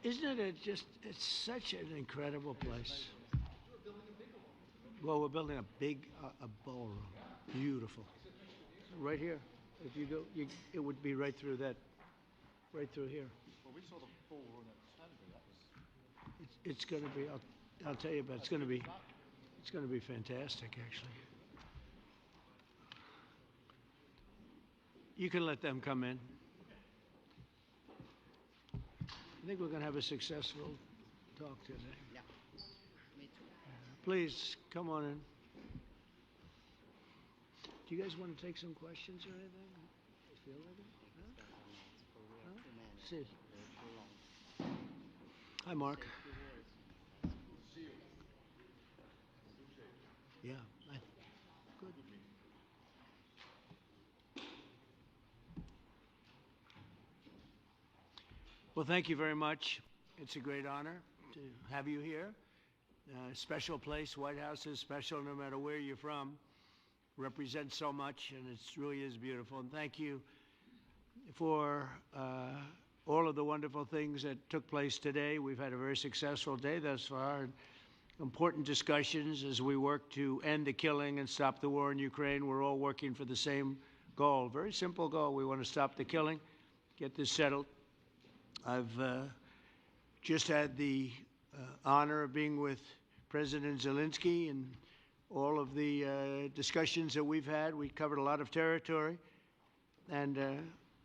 Isn't it just, it's such an incredible place. Well, we're building a big, a ballroom. Beautiful. Right here. If you go, it would be right through that, right through here. Well, we saw the ballroom at Stanley. That was. It's going to be, I'll tell you about, it's going to be fantastic, actually. You can let them come in. I think we're going to have a successful talk today. Yeah, me too. Please, come on in. Do you guys want to take some questions or anything? Feel like it? Huh? See. Hi, Mark. Yeah. Good. Well, thank you very much. It's a great honor to have you here. Special place. White House is special no matter where you're from. Represents so much, and it really is beautiful. And thank you for all of the wonderful things that took place today. We've had a very successful day thus far. And important discussions as we work to end the killing and stop the war in Ukraine. We're all working for the same goal. Very simple goal. We want to stop the killing, get this settled. I've just had the honor of being with President Zelensky and all of the discussions that we've had. We covered a lot of territory, and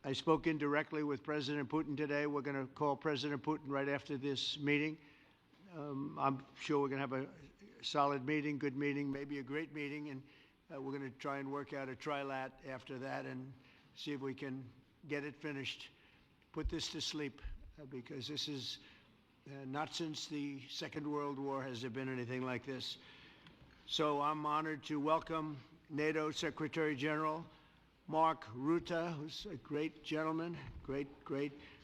I spoke indirectly with President Putin today. We're going to call President Putin right after this meeting. I'm sure we're going to have a solid meeting, good meeting, maybe a great meeting, and we're going to try and work out a trilat after that and see if we can get it finished, put this to sleep, because this is not since the Second World War has there been anything like this. So I'm honored to welcome NATO Secretary General Mark Rutte, who's a great gentleman, great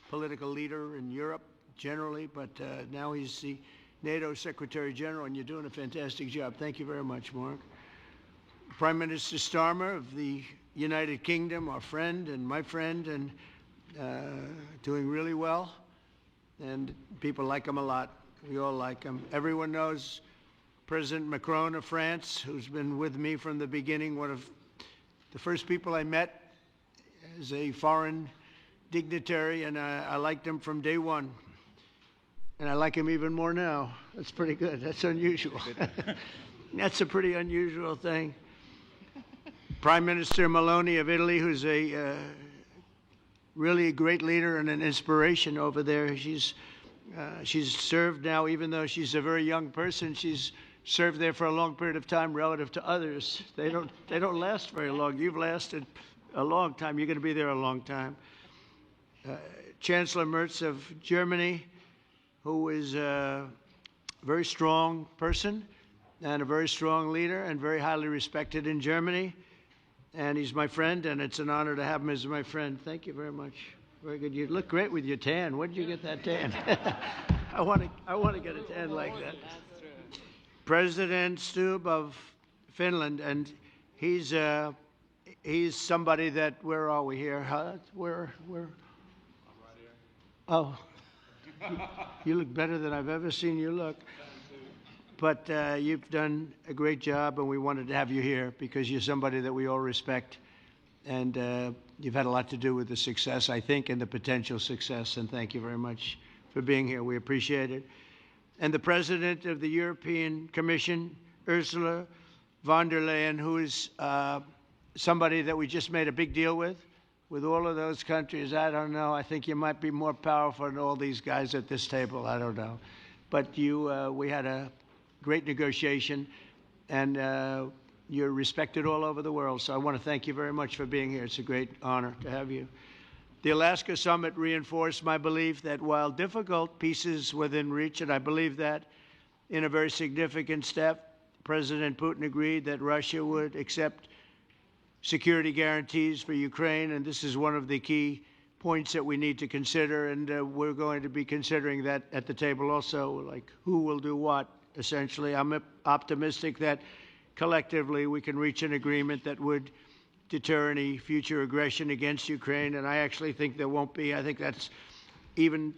political leader in Europe generally, but now he's the NATO Secretary General, and you're doing a fantastic job. Thank you very much, Mark. Prime Minister Starmer of the United Kingdom, our friend and my friend, and doing really well, and people like him a lot. We all like him. Everyone knows President Macron of France, who's been with me from the beginning, one of the first people I met as a foreign dignitary, and I liked him from day one. And I like him even more now. That's pretty good. That's unusual. That's a pretty unusual thing. Prime Minister Meloni of Italy, who's a really a great leader and an inspiration over there. She's served now, even though she's a very young person, she's served there for a long period of time relative to others. They don't last very long. You've lasted a long time. You're going to be there a long time. Chancellor Merz of Germany, who is a very strong person and a very strong leader and very highly respected in Germany. And he's my friend, and it's an honor to have him as my friend. Thank you very much. Very good. You look great with your tan. Where did you get that tan? I want to get a tan like that. President Stubb of Finland, and he's somebody that, where are we here? Where? I'm right here. Oh, you look better than I've ever seen you look. But you've done a great job, and we wanted to have you here because you're somebody that we all respect, and you've had a lot to do with the success, I think, and the potential success, and thank you very much for being here. We appreciate it. And the President of the European Commission, Ursula von der Leyen, who is somebody that we just made a big deal with all of those countries. I don't know. I think you might be more powerful than all these guys at this table. I don't know. But we had a great negotiation, and you're respected all over the world. So I want to thank you very much for being here. It's a great honor to have you. The Alaska Summit reinforced my belief that while difficult, peace is within reach, and I believe that in a very significant step, President Putin agreed that Russia would accept security guarantees for Ukraine, and this is one of the key points that we need to consider, and we're going to be considering that at the table also, like who will do what, essentially. I'm optimistic that collectively we can reach an agreement that would deter any future aggression against Ukraine, and I actually think there won't be. I think that's even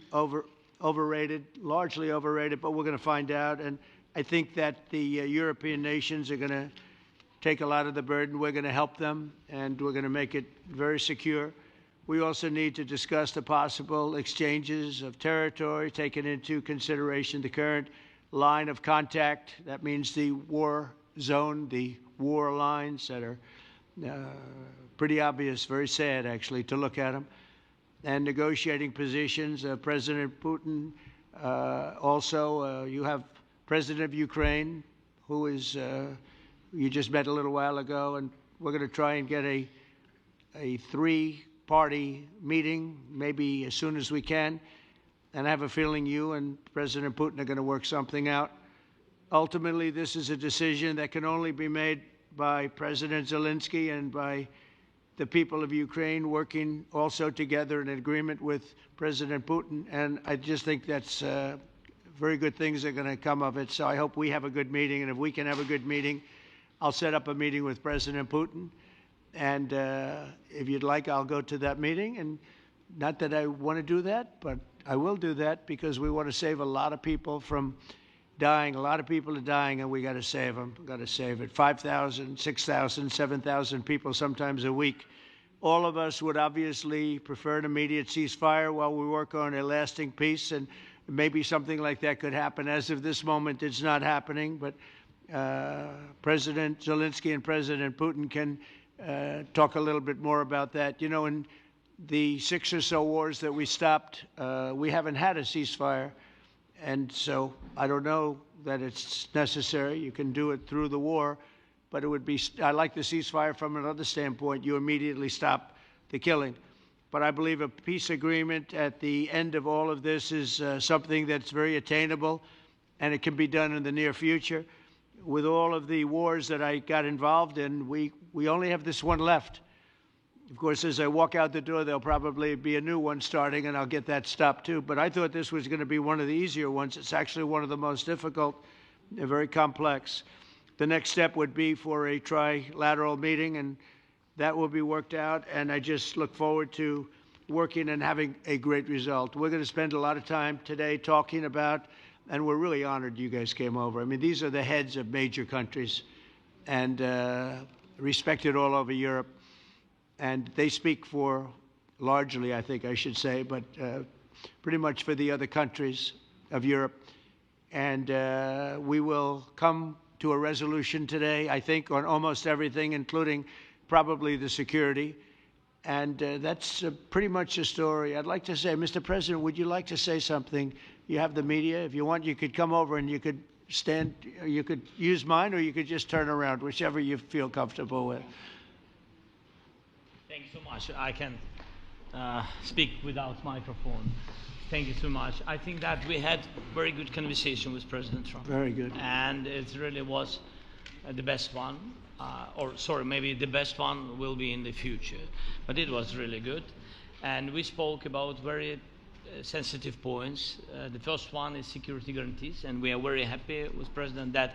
overrated, largely overrated, but we're going to find out. And I think that the European nations are going to take a lot of the burden. We're going to help them, and we're going to make it very secure. We also need to discuss the possible exchanges of territory, taking into consideration the current line of contact. That means the war zone, the war lines that are pretty obvious, very sad, actually, to look at them. And negotiating positions. President Putin, also, you have President of Ukraine, who is, you just met a little while ago, and we're going to try and get a three-party meeting, maybe as soon as we can. And I have a feeling you and President Putin are going to work something out. Ultimately, this is a decision that can only be made by President Zelensky and by the people of Ukraine working also together in agreement with President Putin. And I just think that's very good things are going to come of it. So I hope we have a good meeting. And if we can have a good meeting, I'll set up a meeting with President Putin. And if you'd like, I'll go to that meeting. And not that I want to do that, but I will do that because we want to save a lot of people from dying. A lot of people are dying, and we got to save them. Got to save it. 5,000, 6,000, 7,000 people sometimes a week. All of us would obviously prefer an immediate ceasefire while we work on a lasting peace, and maybe something like that could happen. As of this moment, it's not happening, but President Zelensky and President Putin can talk a little bit more about that. You know, in the 6 or so wars that we stopped, we haven't had a ceasefire. And so I don't know that it's necessary. You can do it through the war, but it would be, I like the ceasefire from another standpoint. You immediately stop the killing. But I believe a peace agreement at the end of all of this is something that's very attainable, and it can be done in the near future. With all of the wars that I got involved in, we only have this one left. Of course, as I walk out the door, there'll probably be a new one starting, and I'll get that stopped too. But I thought this was going to be one of the easier ones. It's actually one of the most difficult and very complex. The next step would be for a trilateral meeting, and that will be worked out. And I just look forward to working and having a great result. We're going to spend a lot of time today talking about, and we're really honored you guys came over. I mean, these are the heads of major countries and respected all over Europe. And they speak for, largely, I think I should say, but pretty much for the other countries of Europe. And we will come to a resolution today, I think, on almost everything, including probably the security. And that's pretty much the story. I'd like to say, Mr. President, would you like to say something? You have the media. If you want, you could come over and you could stand, you could use mine, or you could just turn around, whichever you feel comfortable with. Thank you so much. I can speak without microphone. Thank you so much. I think that we had very good conversation with President Trump. Very good. And it really was the best one. Or sorry, maybe the best one will be in the future. But it was really good. And we spoke about very sensitive points. The first one is security guarantees. And we are very happy with President that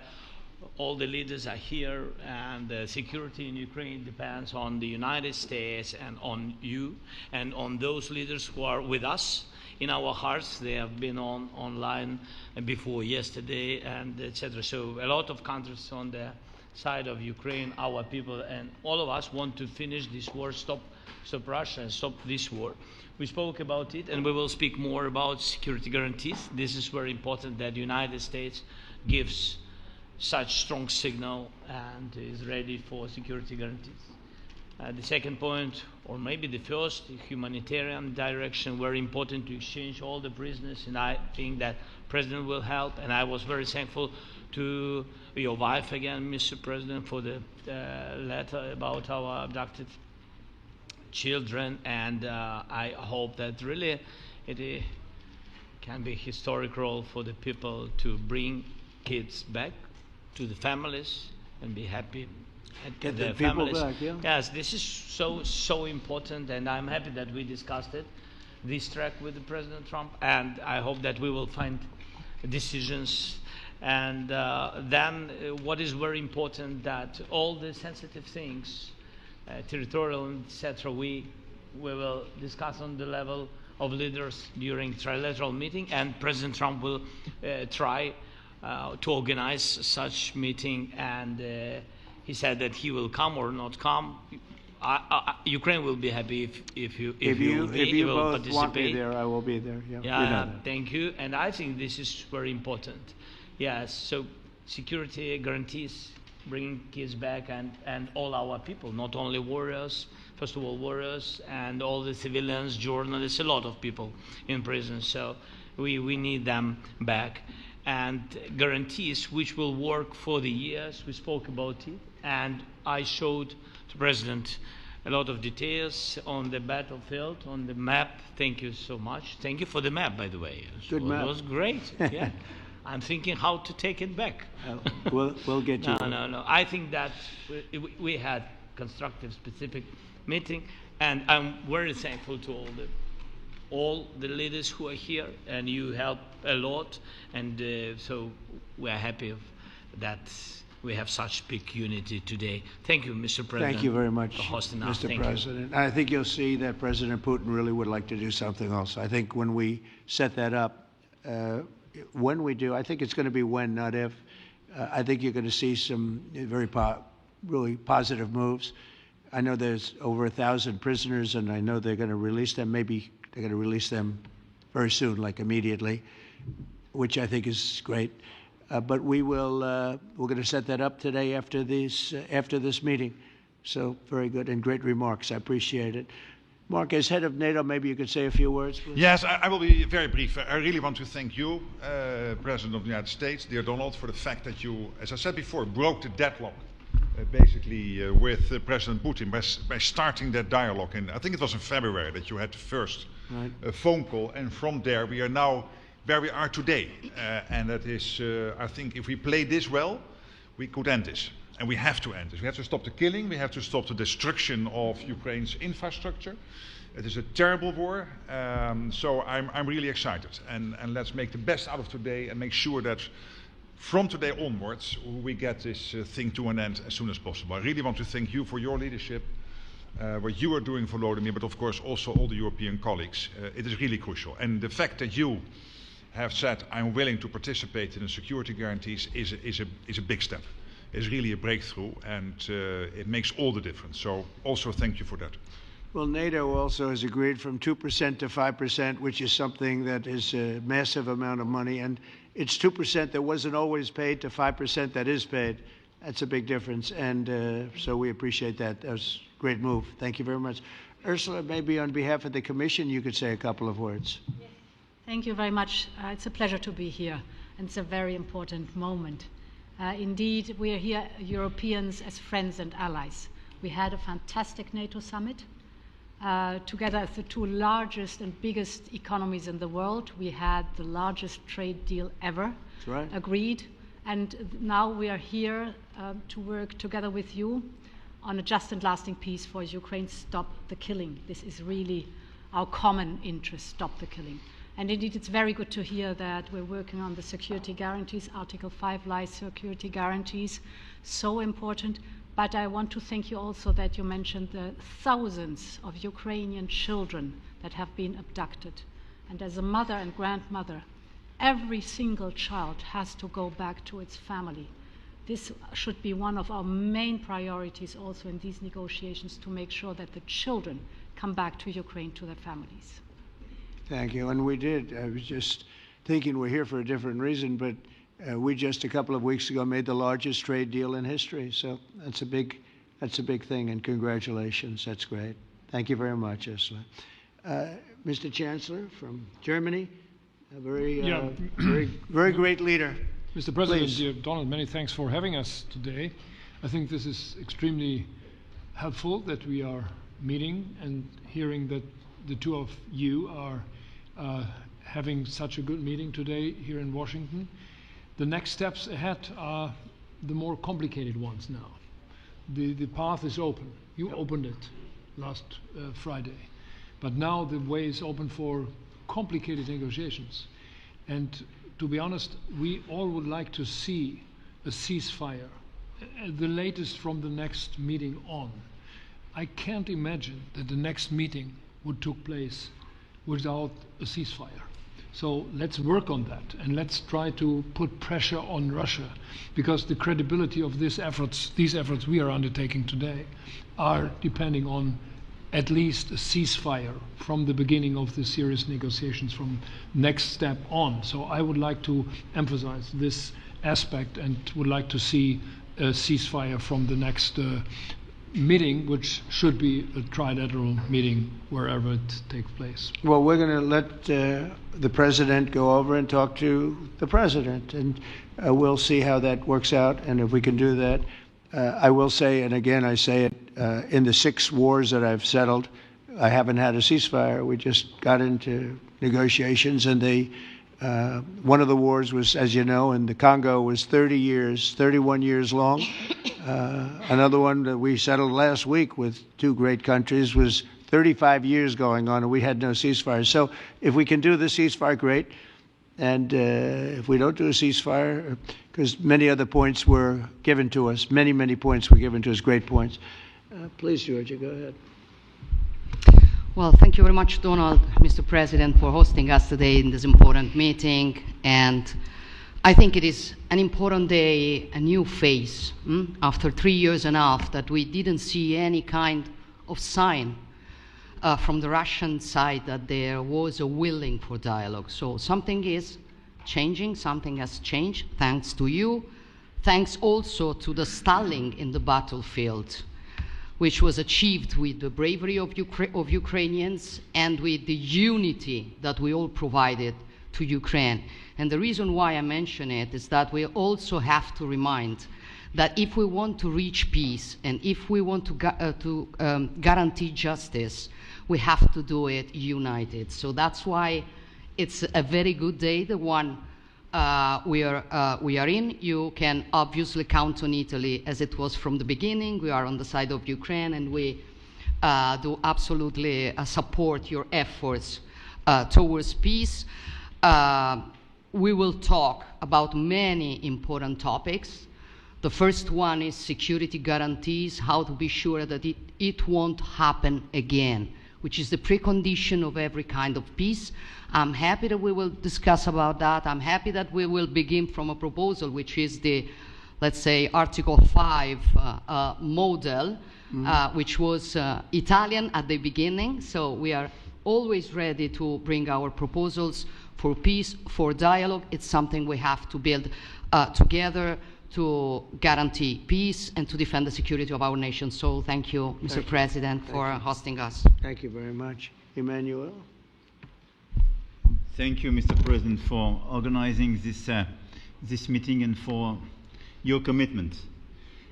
all the leaders are here, and the security in Ukraine depends on the United States and on you and on those leaders who are with us in our hearts. They have been online before yesterday, and etc. So a lot of countries on the side of Ukraine, our people, and all of us want to finish this war, stop Russia and stop this war. We spoke about it, and we will speak more about security guarantees. This is very important that the United States gives such strong signal and is ready for security guarantees. The second point, or maybe the first, humanitarian direction, very important to exchange all the prisoners, and I think that President will help. And I was very thankful to your wife again, Mr. President, for the letter about our abducted children, and I hope that really it can be a historic role for the people to bring kids back to the families and be happy at Get the the people families. back, yeah. Yes, this is so important, and I'm happy that we discussed it, this track with the President Trump, and I hope that we will find decisions. And then what is very important, that all the sensitive things, territorial, etc., we we will discuss on the level of leaders during trilateral meeting, and President Trump will try to organize such meeting, and he said that he will come or not come. Ukraine will be happy if you will both want me participate. there, I will be there. Yeah, we know Yeah, that. thank you. And I think this is very important. Yes, so security guarantees, bringing kids back, and all our people, not only warriors, first of all warriors, and all the civilians, journalists, a lot of people in prison. So we need them back. And guarantees which will work for the years. We spoke about it. And I showed to President a lot of details on the battlefield, on the map. Thank you so much. Thank you for the map, by the way. Good map. It was great. Yeah. I'm thinking how to take it back. We'll get you. No. I think that we had constructive, specific meeting, and I'm very thankful to all the leaders who are here, and you help a lot, and so we are happy that we have such big unity today. Thank you, Mr. President. Thank you very much, for hosting us. Mr. Thank President. I think you'll see that President Putin really would like to do something else. I think when we set that up, when we do, I think it's going to be when, not if. I think you're going to see some really positive moves. I know there's over 1,000 prisoners, and I know they're going to release them. Maybe they're going to release them very soon, like immediately, which I think is great. But we're going to set that up today after this meeting. So very good and great remarks. I appreciate it. Mark, as head of NATO, maybe you could say a few words, please. Yes, I will be very brief. I really want to thank you, President of the United States, dear Donald, for the fact that you, as I said before, broke the deadlock basically with President Putin by starting that dialogue. And I think it was in February that you had the first phone call, and from there we are now where we are today. And that is, I think, if we play this well, we could end this. And we have to end this. We have to stop the killing. We have to stop the destruction of Ukraine's infrastructure. It is a terrible war. So I'm really excited. And let's make the best out of today and make sure that from today onwards we get this thing to an end as soon as possible. I really want to thank you for your leadership, what you are doing for Volodymyr, but of course also all the European colleagues. It is really crucial. And the fact that you have said, I'm willing to participate in the security guarantees is a big step. It's really a breakthrough, and it makes all the difference. So also thank you for that. Well, NATO also has agreed from 2% to 5%, which is something that is a massive amount of money. And it's 2% that wasn't always paid to 5% that is paid. That's a big difference. And so we appreciate that. That was a great move. Thank you very much. Ursula, maybe on behalf of the Commission, you could say a couple of words. Yes. Thank you very much. It's a pleasure to be here, and it's a very important moment. Indeed, we are here, Europeans, as friends and allies. We had a fantastic NATO summit. Together as the two largest and biggest economies in the world, we had the largest trade deal ever agreed. And now we are here to work together with you on a just and lasting peace for Ukraine. Stop the killing. This is really our common interest, stop the killing. And indeed, it's very good to hear that we're working on the security guarantees, Article 5 lies security guarantees, so important. But I want to thank you also that you mentioned the thousands of Ukrainian children that have been abducted. And as a mother and grandmother, every single child has to go back to its family. This should be one of our main priorities also in these negotiations, to make sure that the children come back to Ukraine, to their families. Thank you. And we did. I was just thinking we're here for a different reason, but we just a couple of weeks ago made the largest trade deal in history. So that's a big thing, and congratulations. That's great. Thank you very much, Ursula. Mr. Chancellor from Germany, a very great leader. Mr. President, Please. dear Donald, many thanks for having us today. I think this is extremely helpful that we are meeting and hearing that the two of you are having such a good meeting today here in Washington. The next steps ahead are the more complicated ones now. The path is open. You opened it last Friday. But now the way is open for complicated negotiations. And to be honest, we all would like to see a ceasefire, the latest from the next meeting on. I can't imagine that the next meeting what took place without a ceasefire. So let's work on that, and let's try to put pressure on Russia, because the credibility of these efforts we are undertaking today, are depending on at least a ceasefire from the beginning of the serious negotiations from next step on. So I would like to emphasize this aspect and would like to see a ceasefire from the next meeting, which should be a trilateral meeting wherever it takes place. Well, we're going to let the president go over and talk to the president, and we'll see how that works out, and if we can do that. I will say, and again I say it, in the 6 wars that I've settled, I haven't had a ceasefire. We just got into negotiations, and one of the wars was, as you know, in the Congo was 31 years long. Another one that we settled last week with 2 great countries was 35 years going on, and we had no ceasefire. So if we can do the ceasefire, great. And if we don't do a ceasefire, because many other points were given to us, many points were given to us, great points. Please, Georgia, go ahead. Well, thank you very much, Donald, Mr. President, for hosting us today in this important meeting. And I think it is an important day, a new phase, after 3 years and a half that we didn't see any kind of sign from the Russian side that there was a willing for dialogue. So something is changing, something has changed, thanks to you. Thanks also to the stalling in the battlefield, which was achieved with the bravery of Ukrainians and with the unity that we all provided to Ukraine. And the reason why I mention it is that we also have to remind that if we want to reach peace and if we want to guarantee justice, we have to do it united. So that's why it's a very good day, the one we are in. You can obviously count on Italy as it was from the beginning. We are on the side of Ukraine, and we do absolutely support your efforts towards peace. We will talk about many important topics. The first one is security guarantees, how to be sure that it won't happen again, which is the precondition of every kind of peace. I'm happy that we will discuss about that. I'm happy that we will begin from a proposal, which is the, let's say, Article 5 model, which was Italian at the beginning. So we are always ready to bring our proposals for peace, for dialogue. It's something we have to build together to guarantee peace and to defend the security of our nation. So thank you, Mr. President, for hosting us. Thank you very much. Emmanuel? Thank you, Mr. President, for organizing this meeting and for your commitment.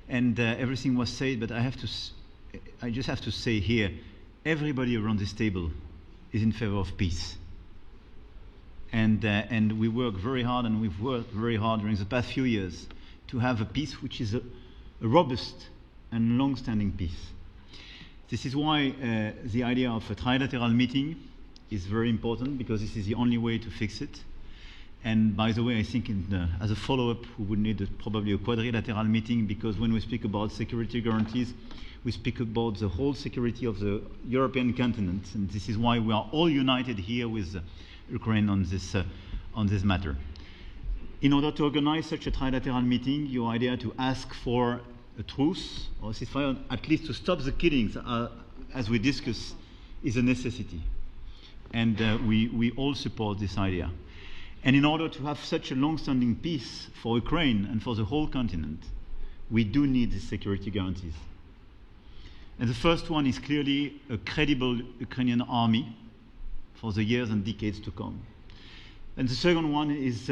And everything was said, but I just have to say here, everybody around this table is in favor of peace. And we work very hard, and we've worked very hard during the past few years to have a peace which is a robust and long-standing peace. This is why the idea of a trilateral meeting is very important, because this is the only way to fix it. And by the way, I think as a follow-up, we would need probably a quadrilateral meeting, because when we speak about security guarantees, we speak about the whole security of the European continent. And this is why we are all united here with Ukraine on this matter. In order to organize such a trilateral meeting, your idea to ask for a truce or a ceasefire, at least to stop the killings, as we discussed, is a necessity. And we all support this idea. And in order to have such a long-standing peace for Ukraine and for the whole continent, we do need these security guarantees. And the first one is clearly a credible Ukrainian army for the years and decades to come. And the second one is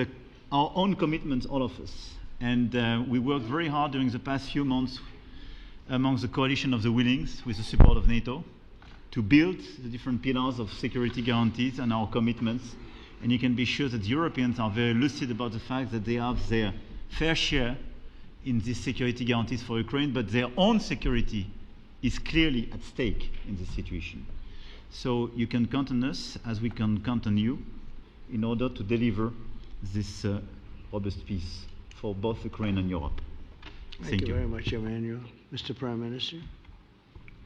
our own commitments, all of us. And we worked very hard during the past few months amongst the coalition of the willings, with the support of NATO, to build the different pillars of security guarantees and our commitments. And you can be sure that the Europeans are very lucid about the fact that they have their fair share in these security guarantees for Ukraine, but their own security is clearly at stake in this situation. So you can count on us, as we can count on you, in order to deliver this robust peace for both Ukraine and Europe. Thank you very much, Emmanuel. Mr. Prime Minister?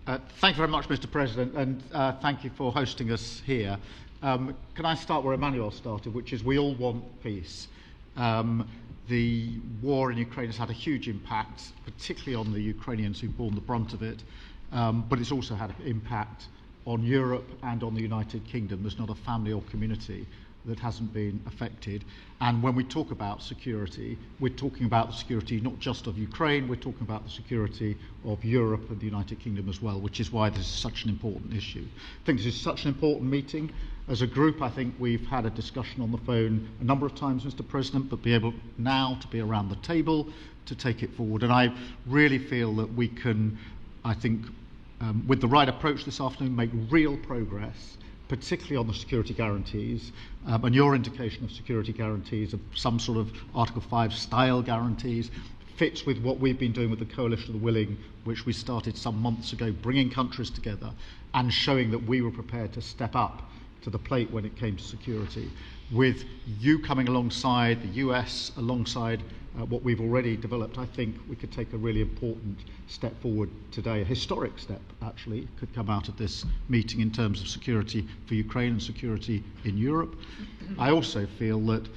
Thank you very much, Mr. President, and thank you for hosting us here. Can I start where Emmanuel started, which is we all want peace. The war in Ukraine has had a huge impact, particularly on the Ukrainians who've borne the brunt of it, but it's also had an impact on Europe and on the United Kingdom. There's not a family or community that hasn't been affected. And when we talk about security, we're talking about the security not just of Ukraine, we're talking about the security of Europe and the United Kingdom as well, which is why this is such an important issue. I think this is such an important meeting. As a group, I think we've had a discussion on the phone a number of times, Mr. President, but be able now to be around the table to take it forward. And I really feel that we can, I think, with the right approach this afternoon, make real progress, particularly on the security guarantees, and your indication of security guarantees, of some sort of Article 5 style guarantees, fits with what we've been doing with the Coalition of the Willing, which we started some months ago, bringing countries together and showing that we were prepared to step up to the plate when it came to security. With you coming alongside, the US alongside what we've already developed, I think we could take a really important step forward today. A historic step, actually, could come out of this meeting in terms of security for Ukraine and security in Europe. I also feel that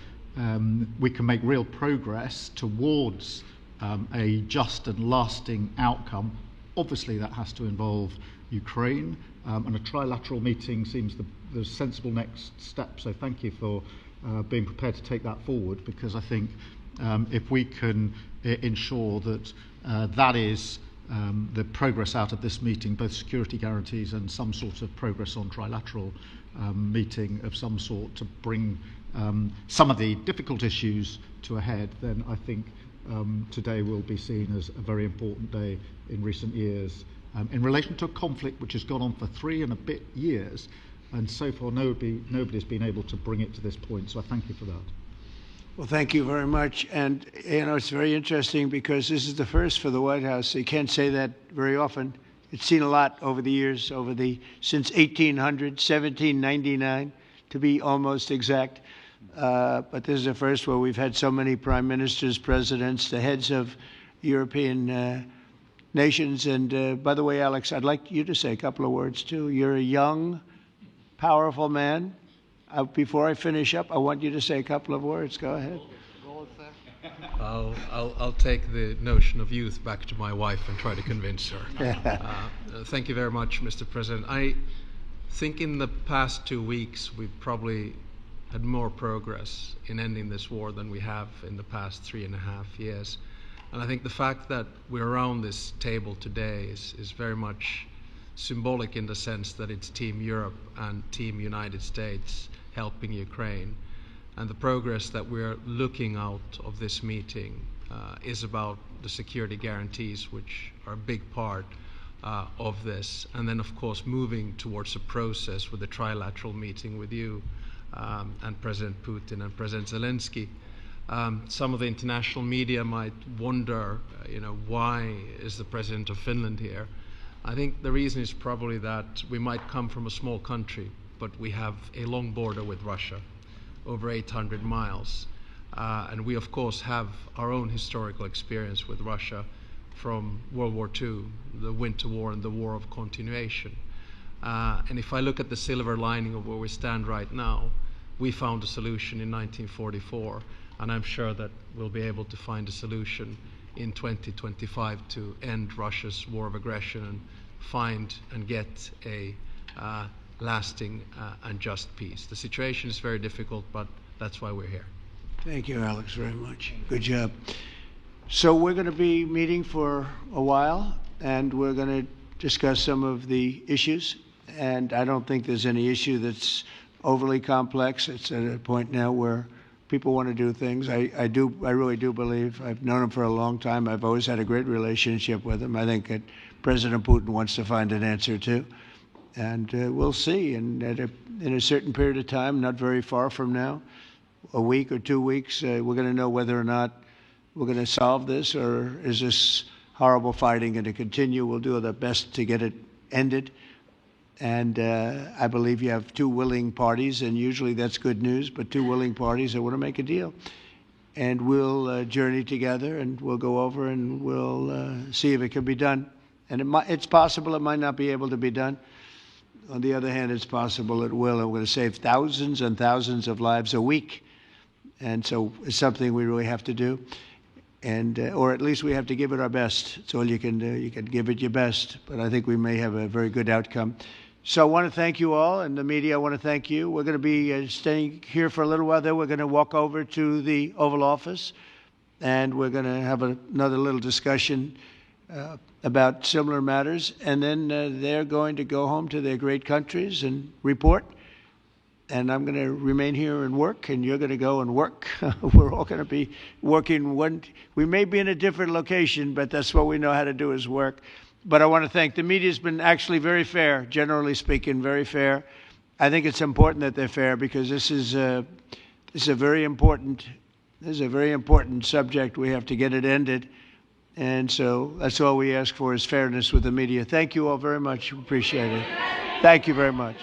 we can make real progress towards a just and lasting outcome. Obviously, that has to involve Ukraine, and a trilateral meeting seems the sensible next step. So thank you for being prepared to take that forward, because I think if we can ensure that that is the progress out of this meeting, both security guarantees and some sort of progress on trilateral meeting of some sort to bring some of the difficult issues to a head, then I think today will be seen as a very important day in recent years in relation to a conflict which has gone on for 3 and a bit years, and so far nobody's been able to bring it to this point. So I thank you for that. Well, thank you very much. And, you know, it's very interesting because this is the first for the White House. You can't say that very often. It's seen a lot over the years, since 1800, 1799, to be almost exact. But this is the first where we've had so many prime ministers, presidents, the heads of European nations. And by the way, Alex, I'd like you to say a couple of words, too. You're a young, powerful man. Before I finish up, I want you to say a couple of words. Go ahead. I'll take the notion of youth back to my wife and try to convince her. Thank you very much, Mr. President. I think in the past 2 weeks we've probably had more progress in ending this war than we have in the past 3.5 years. And I think the fact that we're around this table today is very much symbolic in the sense that it's Team Europe and Team United States helping Ukraine. And the progress that we're looking out of this meeting is about the security guarantees, which are a big part of this. And then, of course, moving towards a process with a trilateral meeting with you and President Putin and President Zelensky. Some of the international media might wonder, why is the President of Finland here? I think the reason is probably that we might come from a small country, but we have a long border with Russia, over 800 miles. And we, of course, have our own historical experience with Russia from World War II, the Winter War and the War of Continuation. And if I look at the silver lining of where we stand right now, we found a solution in 1944, and I'm sure that we'll be able to find a solution in 2025 to end Russia's war of aggression and find and get a lasting and just peace. The situation is very difficult, but that's why we're here. Thank you, Alex, very much. Good job. So we're going to be meeting for a while, and we're going to discuss some of the issues. And I don't think there's any issue that's overly complex. It's at a point now where people want to do things. I really do believe. I've known him for a long time. I've always had a great relationship with him. I think that President Putin wants to find an answer too. And we'll see. And in a certain period of time, not very far from now, a week or 2 weeks, we're going to know whether or not we're going to solve this, or is this horrible fighting going to continue. We'll do our best to get it ended. And I believe you have 2 willing parties, and usually that's good news, but 2 willing parties that want to make a deal. And we'll journey together, and we'll go over and we'll see if it can be done. And it's possible it might not be able to be done. On the other hand, it's possible it will, and we're going to save thousands and thousands of lives a week. And so it's something we really have to do. And, or at least we have to give it our best. It's all you can do. You can give it your best. But I think we may have a very good outcome. So I want to thank you all, and the media, I want to thank you. We're going to be staying here for a little while. Then we're going to walk over to the Oval Office, and we're going to have another little discussion about similar matters. And then they're going to go home to their great countries and report. And I'm going to remain here and work, and you're going to go and work. We're all going to be working. We may be in a different location, but that's what we know how to do is work. But I want to thank the media. Has been actually very fair, generally speaking, very fair. I think it's important that they're fair because this is a very important subject. We have to get it ended, and so that's all we ask for is fairness with the media. Thank you all very much. Appreciate it. Thank you very much.